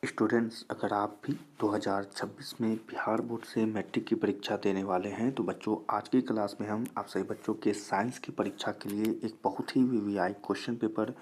Students, अगर आप भी 2026 में बिहार बोर्ड से मैट्रिक की परीक्षा देने वाले हैं तो बच्चों, आज की क्लास में हम आप सभी बच्चों के साइंस की परीक्षा के लिए एक बहुत ही वीवीआई क्वेश्चन पेपर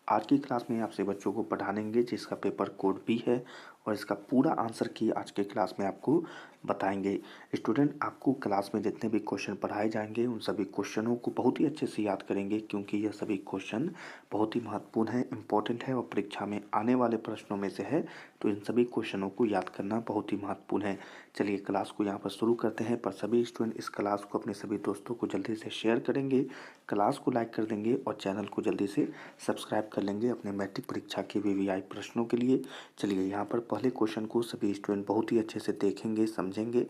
आज की क्लास में आप सभी बच्चों को पढ़ाएंगे, जिसका पेपर कोड भी है और इसका पूरा आंसर की आज के क्लास में आपको बताएंगे। स्टूडेंट, आपको क्लास में जितने भी क्वेश्चन पढ़ाए जाएंगे उन सभी क्वेश्चनों को बहुत ही अच्छे से याद करेंगे, क्योंकि यह सभी क्वेश्चन बहुत ही महत्वपूर्ण है, इम्पोर्टेंट है और परीक्षा में आने वाले प्रश्नों में से है। तो इन सभी क्वेश्चनों को याद करना बहुत ही महत्वपूर्ण है। चलिए क्लास को यहाँ पर शुरू करते हैं। पर सभी स्टूडेंट इस क्लास को अपने सभी दोस्तों को जल्दी से शेयर करेंगे, क्लास को लाइक कर देंगे और चैनल को जल्दी से सब्सक्राइब कर लेंगे अपने मैट्रिक परीक्षा के वीवीआई प्रश्नों के लिए। चलिए यहाँ पर पहले क्वेश्चन को सभी स्टूडेंट बहुत ही अच्छे से देखेंगे, समझेंगे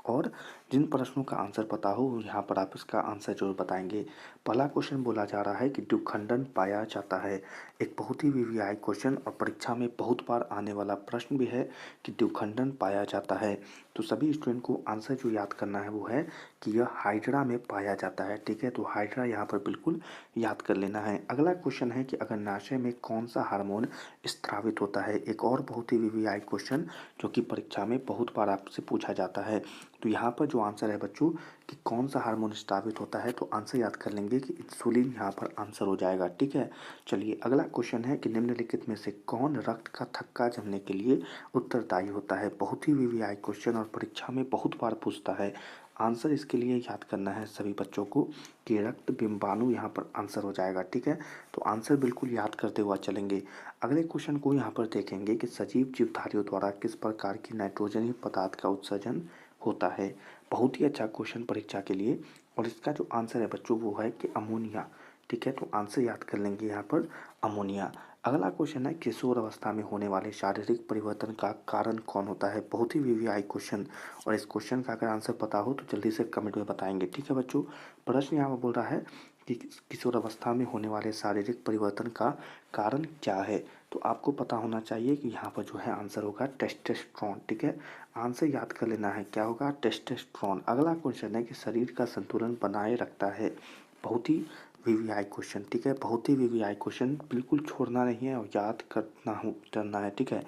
और जिन प्रश्नों का आंसर पता हो यहाँ पर आप इसका आंसर जरूर बताएंगे। पहला क्वेश्चन बोला जा रहा है कि द्विखंडन पाया जाता है। एक बहुत ही वीवीआई क्वेश्चन और परीक्षा में बहुत बार आने वाला प्रश्न भी है कि द्विखंडन पाया जाता है। तो सभी स्टूडेंट को आंसर जो याद करना है वो है कि यह हाइड्रा में पाया जाता है। ठीक है, तो हाइड्रा यहाँ पर बिल्कुल याद कर लेना है। अगला क्वेश्चन है कि अग्नाशय में कौन सा हार्मोन स्रावित होता है। एक और बहुत ही वीवीआई क्वेश्चन जो कि परीक्षा में बहुत बार आपसे पूछा जाता है। तो यहाँ पर जो आंसर है बच्चों कि कौन सा हार्मोन स्रावित होता है, तो आंसर याद कर लेंगे कि इंसुलिन यहाँ पर आंसर हो जाएगा। ठीक है, चलिए अगला क्वेश्चन है कि निम्नलिखित में से कौन रक्त का थक्का जमने के लिए उत्तरदायी होता है। बहुत ही वीवीआई क्वेश्चन और परीक्षा में बहुत बार पूछता है। आंसर इसके लिए याद करना है सभी बच्चों को कि रक्त बिंबाणु यहाँ पर आंसर हो जाएगा। ठीक है, तो आंसर बिल्कुल याद करते हुआ चलेंगे। अगले क्वेश्चन को यहाँ पर देखेंगे कि सजीव जीवधारियों द्वारा किस प्रकार की नाइट्रोजनी पदार्थ का उत्सर्जन होता है। बहुत ही अच्छा क्वेश्चन परीक्षा के लिए और इसका जो आंसर है बच्चों वो है कि अमोनिया। ठीक है, तो आंसर याद कर लेंगे यहाँ पर अमोनिया। अगला क्वेश्चन है किशोर अवस्था में होने वाले शारीरिक परिवर्तन का कारण कौन होता है। बहुत ही वीवीआई क्वेश्चन और इस क्वेश्चन का अगर आंसर पता हो तो जल्दी से कमेंट में बताएंगे। ठीक है बच्चों, प्रश्न यहाँ पर बोल रहा है कि किशोर अवस्था में होने वाले शारीरिक परिवर्तन का कारण क्या है। तो आपको पता होना चाहिए कि यहाँ पर जो है आंसर होगा टेस्टोस्टेरोन। ठीक है, आंसर याद कर लेना है क्या होगा, टेस्टोस्टेरोन। अगला क्वेश्चन है कि शरीर का संतुलन बनाए रखता है। बहुत ही वीवीआई क्वेश्चन। ठीक है, बहुत ही वीवीआई क्वेश्चन, बिल्कुल छोड़ना नहीं है और याद करना है। ठीक है,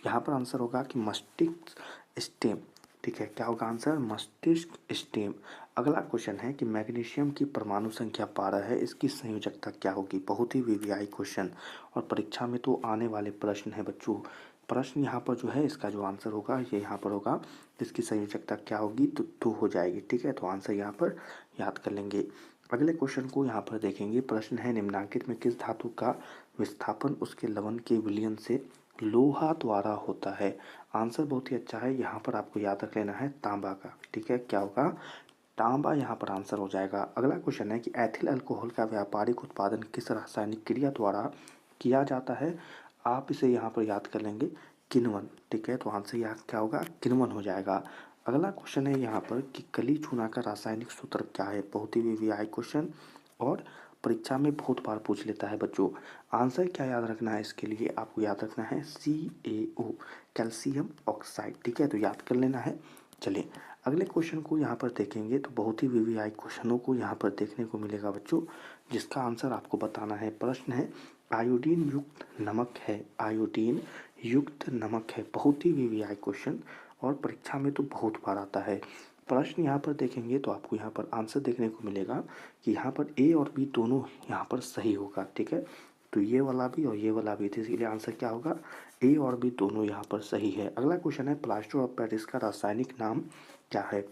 यहाँ पर आंसर होगा कि मस्तिष्क स्टेम। ठीक है, क्या होगा आंसर, मस्तिष्क स्टेम। अगला क्वेश्चन है कि मैग्नीशियम की परमाणु संख्या 12 है, इसकी संयोजकता क्या होगी। बहुत ही वीवीआई क्वेश्चन और परीक्षा में तो आने वाले प्रश्न है बच्चों। प्रश्न यहाँ पर जो है इसका जो आंसर होगा ये यहाँ पर होगा, इसकी संयोजकता क्या होगी, तो 2 हो जाएगी। ठीक है, तो आंसर यहाँ पर याद कर लेंगे। अगले क्वेश्चन को यहाँ पर देखेंगे। प्रश्न है निम्नलिखित में किस धातु का विस्थापन उसके लवण के विलयन से लोहा द्वारा होता है। आंसर बहुत ही अच्छा है, यहाँ पर आपको याद रख लेना है तांबा का। ठीक है, क्या होगा, तांबा यहाँ पर आंसर हो जाएगा। अगला क्वेश्चन है कि एथिल अल्कोहल का व्यापारिक उत्पादन किस रासायनिक क्रिया द्वारा किया जाता है। आप इसे यहाँ पर याद कर लेंगे किण्वन। ठीक है, तो आंसर यहाँ क्या होगा, किण्वन हो जाएगा। अगला क्वेश्चन है यहाँ पर कि कली चूना का रासायनिक सूत्र क्या है। बहुत ही वीवीआई क्वेश्चन और परीक्षा में बहुत बार पूछ लेता है बच्चों। आंसर क्या याद रखना है, इसके लिए आपको याद रखना है CaO, कैल्शियम ऑक्साइड। ठीक है, तो याद कर लेना है। चलिए अगले क्वेश्चन को यहाँ पर देखेंगे तो बहुत ही वीवीआई क्वेश्चनों को यहाँ पर देखने को मिलेगा बच्चों, जिसका आंसर आपको बताना है। प्रश्न है आयोडीन युक्त नमक है, आयोडीन युक्त नमक है। बहुत ही वीवीआई क्वेश्चन और परीक्षा में तो बहुत बार आता है। प्रश्न यहाँ पर देखेंगे तो आपको यहाँ पर आंसर देखने को मिलेगा कि यहाँ पर ए और बी दोनों यहाँ पर सही होगा। ठीक है, तो ये वाला भी और ये वाला भी, तो इसलिए आंसर क्या होगा, ए और बी दोनों यहाँ पर सही है। अगला क्वेश्चन है प्लास्टर ऑफ पेरिस का रासायनिक नाम क्या है।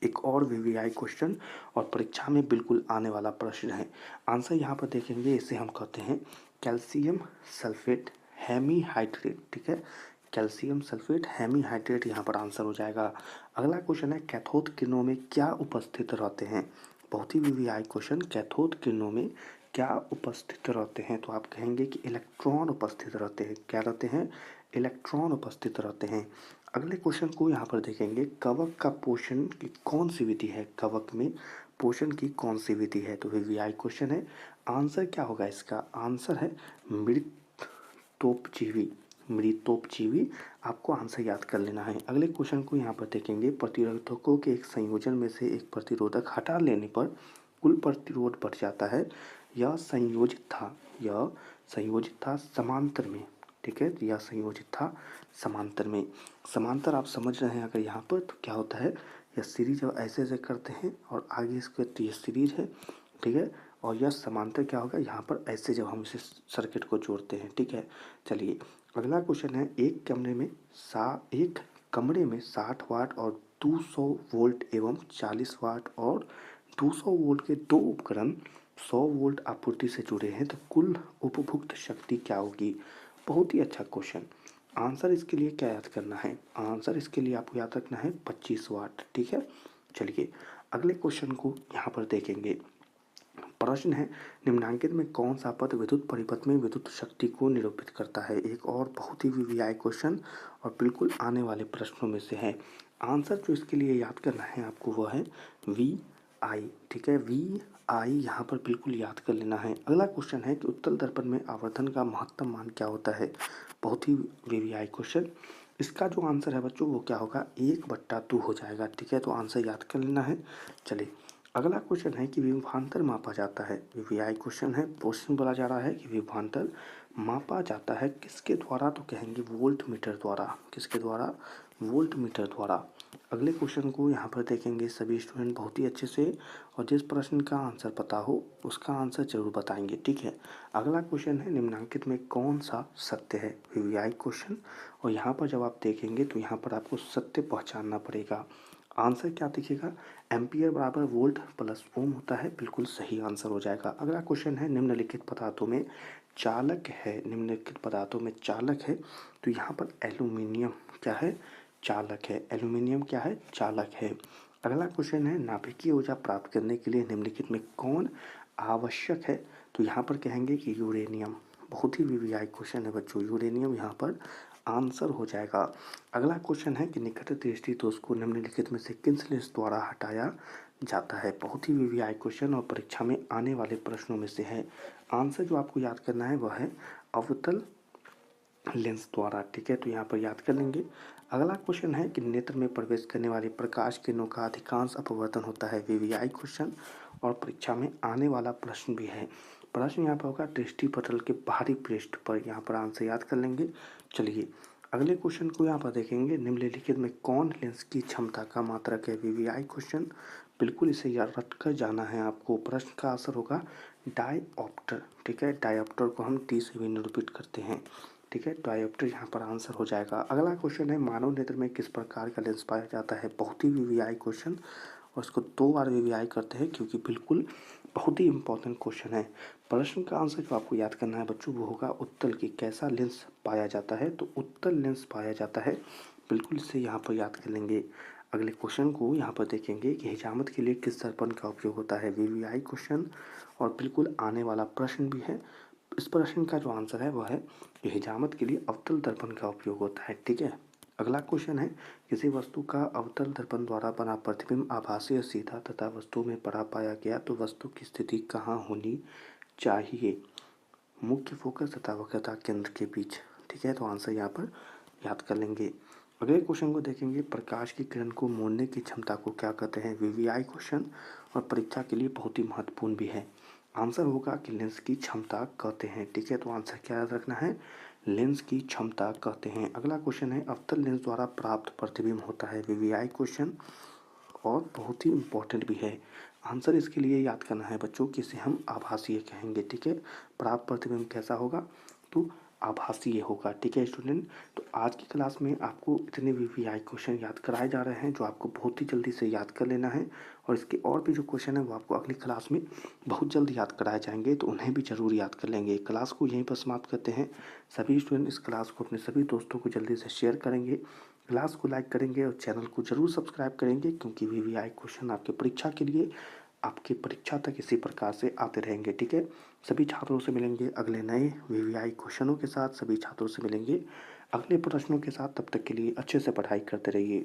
एक और वीवीआई क्वेश्चन और परीक्षा में बिल्कुल आने वाला प्रश्न है। आंसर यहाँ पर देखेंगे, इसे हम कहते हैं कैल्शियम सल्फेट हेमीहाइड्रेट। ठीक है, कैल्शियम सल्फेट हेमीहाइड्रेट यहाँ पर आंसर हो जाएगा। अगला क्वेश्चन है कैथोड किरणों में क्या उपस्थित रहते हैं। बहुत ही वीवीआई क्वेश्चन, कैथोड किरणों में क्या उपस्थित रहते हैं, तो आप कहेंगे कि इलेक्ट्रॉन उपस्थित रहते हैं। क्या रहते हैं, इलेक्ट्रॉन उपस्थित रहते हैं। अगले क्वेश्चन को यहाँ पर देखेंगे कवक का पोषण की कौन सी विधि है, कवक में पोषण की कौन सी विधि है। तो वीवीआई क्वेश्चन है, आंसर क्या होगा, इसका आंसर है मृतोपजीवी। मृतोपजीवी, आपको आंसर याद कर लेना है। अगले क्वेश्चन को यहाँ पर देखेंगे प्रतिरोधकों के एक संयोजन में से एक प्रतिरोधक हटा लेने पर कुल प्रतिरोध बढ़ जाता है। यह संयोजित था समांतर में। ठीक है, यह संयोजित था समांतर में। समांतर आप समझ रहे हैं अगर यहाँ पर तो क्या होता है, यह सीरीज जब ऐसे ऐसे करते हैं और आगे इसके तो ये सीरीज है, ठीक है, और यह समांतर क्या होगा यहाँ पर ऐसे जब हम इसे सर्किट को जोड़ते हैं, ठीक है। चलिए अगला क्वेश्चन है, एक कमरे में 60 वाट और 200 वोल्ट एवं 40 वाट और 200 वोल्ट के दो उपकरण 100 वोल्ट आपूर्ति से जुड़े हैं तो कुल उपभुक्त शक्ति क्या होगी। बहुत ही अच्छा क्वेश्चन। आंसर इसके लिए क्या याद करना है, आंसर इसके लिए आपको याद रखना है 25 वाट, ठीक है। चलिए अगले क्वेश्चन को यहाँ पर देखेंगे। प्रश्न है, निम्नांकित में कौन सा पद विद्युत परिपथ में विद्युत शक्ति को निरूपित करता है। एक और बहुत ही वीवीआई क्वेश्चन और बिल्कुल आने वाले प्रश्नों में से है। आंसर जो इसके लिए याद करना है आपको वो है वी आई, ठीक है, वी आई यहाँ पर बिल्कुल याद कर लेना है। अगला क्वेश्चन है कि उत्तल दर्पण में आवर्धन का महत्तम मान क्या होता है। बहुत ही वीवीआई क्वेश्चन। इसका जो आंसर है बच्चों वो क्या होगा, 1/2 हो जाएगा, ठीक है, तो आंसर याद कर लेना है। चलिए अगला क्वेश्चन है कि विभवांतर मापा जाता है। वीवीआई क्वेश्चन है, क्वेश्चन बोला जा रहा है कि विभवांतर मापा जाता है किसके द्वारा, तो कहेंगे वोल्ट मीटर द्वारा। किसके द्वारा, वोल्ट मीटर द्वारा। अगले क्वेश्चन को यहाँ पर देखेंगे सभी स्टूडेंट बहुत ही अच्छे से, और जिस प्रश्न का आंसर पता हो उसका आंसर जरूर बताएंगे, ठीक है। अगला क्वेश्चन है, निम्नांकित में कौन सा सत्य है। वीवीआई क्वेश्चन, और यहाँ पर जब आप देखेंगे तो यहाँ पर आपको सत्य पहचानना पड़ेगा। आंसर क्या दिखेगा, एम्पियर बराबर वोल्ट प्लस ओम होता है, बिल्कुल सही आंसर हो जाएगा। अगला क्वेश्चन है, निम्नलिखित पदार्थों में चालक है। निम्नलिखित पदार्थों में चालक है तो यहाँ पर एल्यूमिनियम क्या है, चालक है। एल्यूमिनियम क्या है, चालक है। अगला क्वेश्चन है, नाभिकीय ऊर्जा प्राप्त करने के लिए निम्नलिखित में कौन आवश्यक है, तो यहाँ पर कहेंगे कि यूरेनियम। बहुत ही वीवीआई क्वेश्चन है बच्चों, यूरेनियम यहाँ पर आंसर हो जाएगा। अगला क्वेश्चन है कि निकट दृष्टि दोष को निम्नलिखित में से किस लेंस द्वारा हटाया जाता है। बहुत ही वीवीआई क्वेश्चन और परीक्षा में आने वाले प्रश्नों में से है। आंसर जो आपको याद करना है वह है अवतल लेंस द्वारा, ठीक है, तो यहाँ पर याद कर लेंगे। अगला क्वेश्चन है कि नेत्र में प्रवेश करने वाली प्रकाश किरणों का अधिकांश अपवर्तन होता है। वीवीआई क्वेश्चन और परीक्षा में आने वाला प्रश्न भी है। प्रश्न यहाँ पर होगा दृष्टि पटल के बाहरी पृष्ठ पर, यहाँ पर आंसर याद कर लेंगे। चलिए अगले क्वेश्चन को यहाँ पर देखेंगे, निम्नलिखित में कौन लेंस की क्षमता का मात्रक है। वीवीआई क्वेश्चन, बिल्कुल इसे याद रख कर जाना है आपको। प्रश्न का आंसर होगा डायऑप्टर, ठीक है, डायऑप्टर को हम टी से भी निरूपित करते हैं, ठीक है, डायऑप्टर यहाँ पर आंसर हो जाएगा। अगला क्वेश्चन है, मानव नेत्र में किस प्रकार का लेंस पाया जाता है। बहुत ही वीवीआई क्वेश्चन और इसको 2 बार वीवीआई करते हैं क्योंकि बिल्कुल बहुत ही इंपॉर्टेंट क्वेश्चन है। प्रश्न का आंसर जो आपको याद करना है बच्चों वो होगा उत्तल की कैसा लेंस पाया जाता है, तो उत्तल लेंस पाया जाता है, बिल्कुल इसे यहाँ पर याद कर लेंगे। अगले क्वेश्चन को यहाँ पर देखेंगे कि हिजामत के लिए किस दर्पण का उपयोग होता है। वीवीआई क्वेश्चन और बिल्कुल आने वाला प्रश्न भी है। इस प्रश्न का जो आंसर है वह है कि हिजामत के लिए अवतल दर्पण का उपयोग होता है, ठीक है। अगला क्वेश्चन है, किसी वस्तु का अवतल दर्पण द्वारा बना प्रतिबिंब आभासी और सीधा तथा वस्तु में बड़ा पाया गया तो वस्तु की स्थिति कहाँ होनी चाहिए। मुख्य फोकस तथा वक्रता केंद्र के बीच, ठीक है, तो आंसर यहाँ पर याद कर लेंगे। अगले क्वेश्चन को देखेंगे, प्रकाश की किरण को मोड़ने की क्षमता को क्या कहते हैं। वीवीआई क्वेश्चन और परीक्षा के लिए बहुत ही महत्वपूर्ण भी है। आंसर होगा कि लेंस की क्षमता कहते हैं, ठीक है, तो आंसर क्या याद रखना है, लेंस की क्षमता कहते हैं। अगला क्वेश्चन है, अवतल लेंस द्वारा प्राप्त प्रतिबिंब होता है। वीवीआई क्वेश्चन और बहुत ही इम्पोर्टेंट भी है। आंसर इसके लिए याद करना है बच्चों कि इसे हम आभासीय कहेंगे, ठीक है। प्राप्त प्रतिबिंब कैसा होगा, तो आभासीय होगा, ठीक है स्टूडेंट। तो आज की क्लास में आपको इतने वीवीआई क्वेश्चन याद कराए जा रहे हैं जो आपको बहुत ही जल्दी से याद कर लेना है, और इसके और भी जो क्वेश्चन है वो आपको अगली क्लास में बहुत जल्द याद कराए जाएंगे, तो उन्हें भी ज़रूर याद कर लेंगे। क्लास को यहीं पर समाप्त करते हैं। सभी स्टूडेंट इस क्लास को अपने सभी दोस्तों को जल्दी से शेयर करेंगे, क्लास को लाइक करेंगे और चैनल को ज़रूर सब्सक्राइब करेंगे, क्योंकि वीवीआई क्वेश्चन आपके परीक्षा के लिए आपकी परीक्षा तक इसी प्रकार से आते रहेंगे, ठीक है। सभी छात्रों से मिलेंगे अगले नए वीवीआई क्वेश्चनों के साथ, सभी छात्रों से मिलेंगे अगले प्रश्नों के साथ। तब तक के लिए अच्छे से पढ़ाई करते रहिए।